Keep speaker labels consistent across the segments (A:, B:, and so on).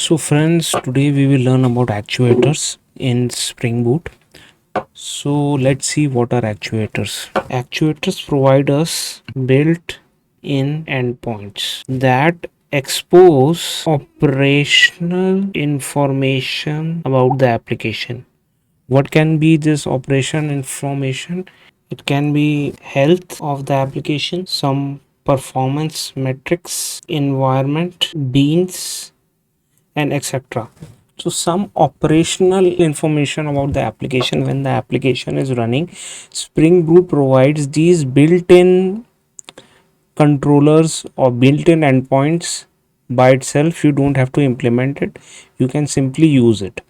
A: So friends, today we will learn about actuators in Spring Boot. So let's see what are actuators. Actuators provide us built-in endpoints that expose operational information about the application. What can be this operation information? It can be health of the application, some performance metrics, environment, beans, and etc. So some operational information about the application when the application is running. Spring Boot provides these built-in controllers or built-in endpoints by itself. You don't have to implement it, you can simply use it.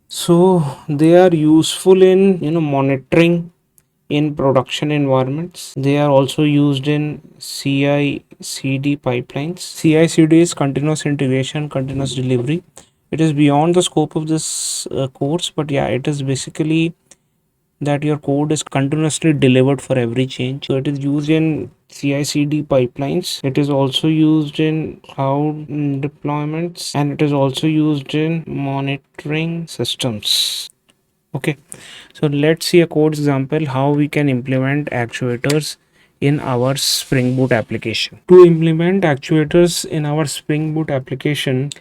A: So they are useful in monitoring in production environments. They are also used in CI/CD pipelines. CI/CD is continuous integration, continuous delivery. It is beyond the scope of this course, but yeah, it is basically that your code is continuously delivered for every change. So it is used in CI/CD pipelines. It is also used in cloud deployments, and it is also used in monitoring systems. Okay, so let's see a code example how we can implement actuators in our Spring Boot application. To implement actuators in our Spring Boot application,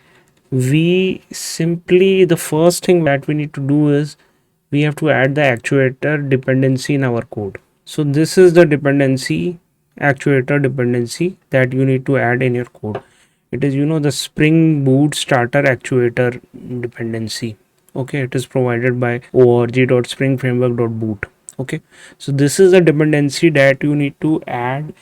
A: we simply, the first thing that we need to do is we have to add the actuator dependency in our code. So this is the dependency, actuator dependency, that you need to add in your code. It is the Spring Boot starter actuator dependency. Okay, it is provided by org.springframework.boot. Okay, so this is the dependency that you need to add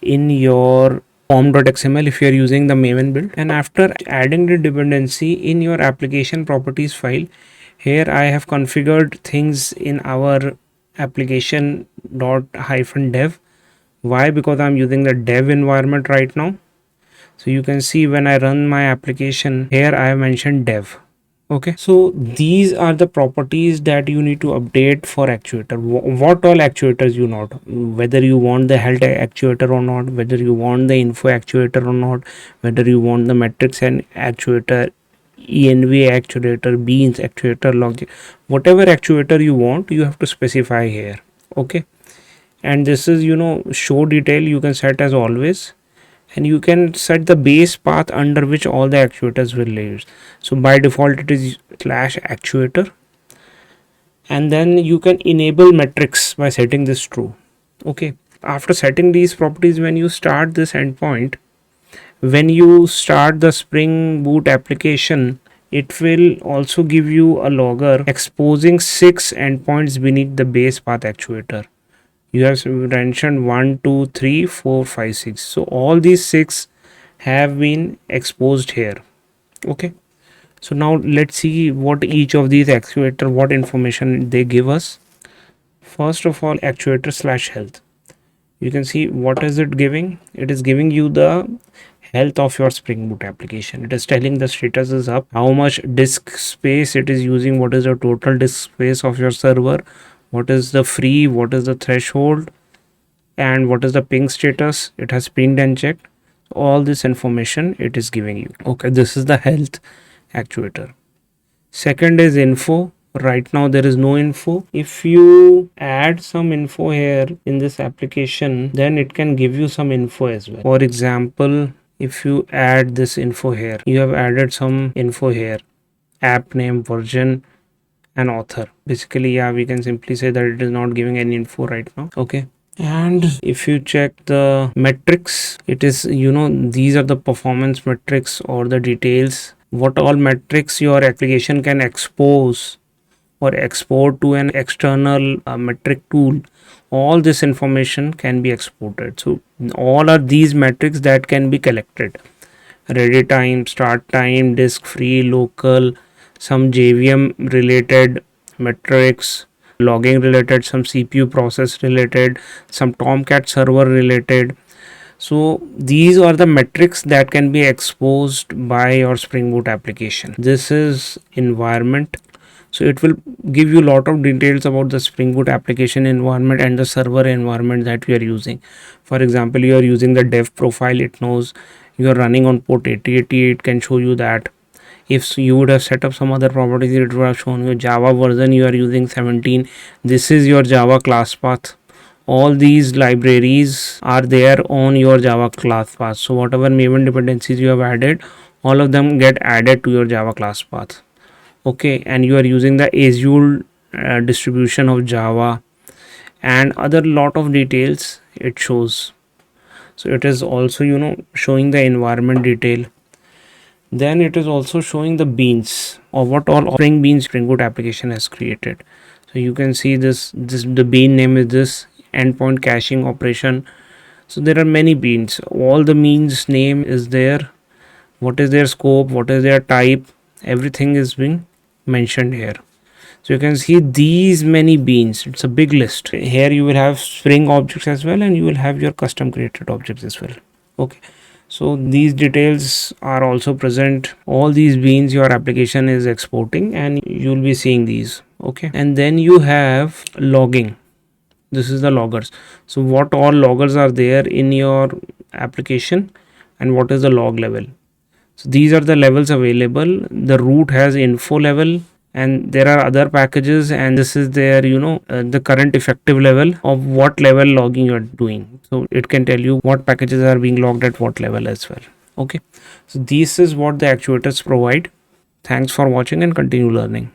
A: in your form.xml if you are using the Maven build. And after adding the dependency in your application properties file, here I have configured things in our application .-dev. Why? Because I'm using the dev environment right now. So you can see when I run my application here, I have mentioned dev. Okay, so these are the properties that you need to update for actuator. What all actuators you want, whether you want the health actuator or not, whether you want the info actuator or not, whether you want the metrics and actuator, env actuator, beans actuator, logic, whatever actuator you want, you have to specify here. Okay, and this is show detail you can set as always, and you can set the base path under which all the actuators will live. So by default it is /actuator, and then you can enable metrics by setting this true. Okay, after setting these properties, when you start this endpoint, when you start the Spring Boot application, it will also give you a logger exposing 6 endpoints beneath the base path actuator. You have mentioned 1, 2, 3, 4, 5, 6. So all these 6 have been exposed here. Okay, so now let's see what each of these actuator, what information they give us. First of all, actuator/health. You can see what is it giving. It is giving you the health of your Spring Boot application. It is telling the status is up, how much disk space it is using, what is the total disk space of your server, what is the free, what is the threshold, and what is the ping status. It has pinged and checked. All this information it is giving you. Okay, this is the health actuator. Second is info. Right now there is no info. If you add some info here in this application, then it can give you some info as well. For example, if you add this info here, you have added some info here, app name, version, and author. Basically, yeah, we can simply say that it is not giving any info right now. Okay, and if you check the metrics, it is these are the performance metrics or the details, what all metrics your application can expose or export to an external metric tool. All this information can be exported. So all are these metrics that can be collected: ready time, start time, disk free, local, some JVM related metrics, logging related, some CPU process related, some Tomcat server related. So these are the metrics that can be exposed by your Spring Boot application. This is environment. So it will give you a lot of details about the Spring Boot application environment and the server environment that we are using. For example, you are using the dev profile, it knows you are running on port 8080, it can show you that. If you would have set up some other properties, it would have shown you Java version you are using 17. This is your Java class path. All these libraries are there on your Java class path. So whatever Maven dependencies you have added, all of them get added to your Java class path. Okay, and you are using the Azure distribution of Java and other lot of details it shows. So it is also showing the environment detail. Then it is also showing the beans or what all Spring Boot application has created. So you can see this the bean name is this endpoint caching operation. So there are many beans. All the beans name is there. What is their scope? What is their type? Everything is being mentioned here. So you can see these many beans. It's a big list. Here you will have Spring objects as well, and you will have your custom created objects as well. Okay. So these details are also present. All these beans your application is exporting, and you'll be seeing these. Okay. And then you have logging. This is the loggers. So what all loggers are there in your application, and what is the log level? So these are the levels available. The root has info level, and there are other packages, and this is their the current effective level of what level logging you are doing. So it can tell you what packages are being logged at what level as well. Okay, so this is what the actuators provide. Thanks for watching and continue learning.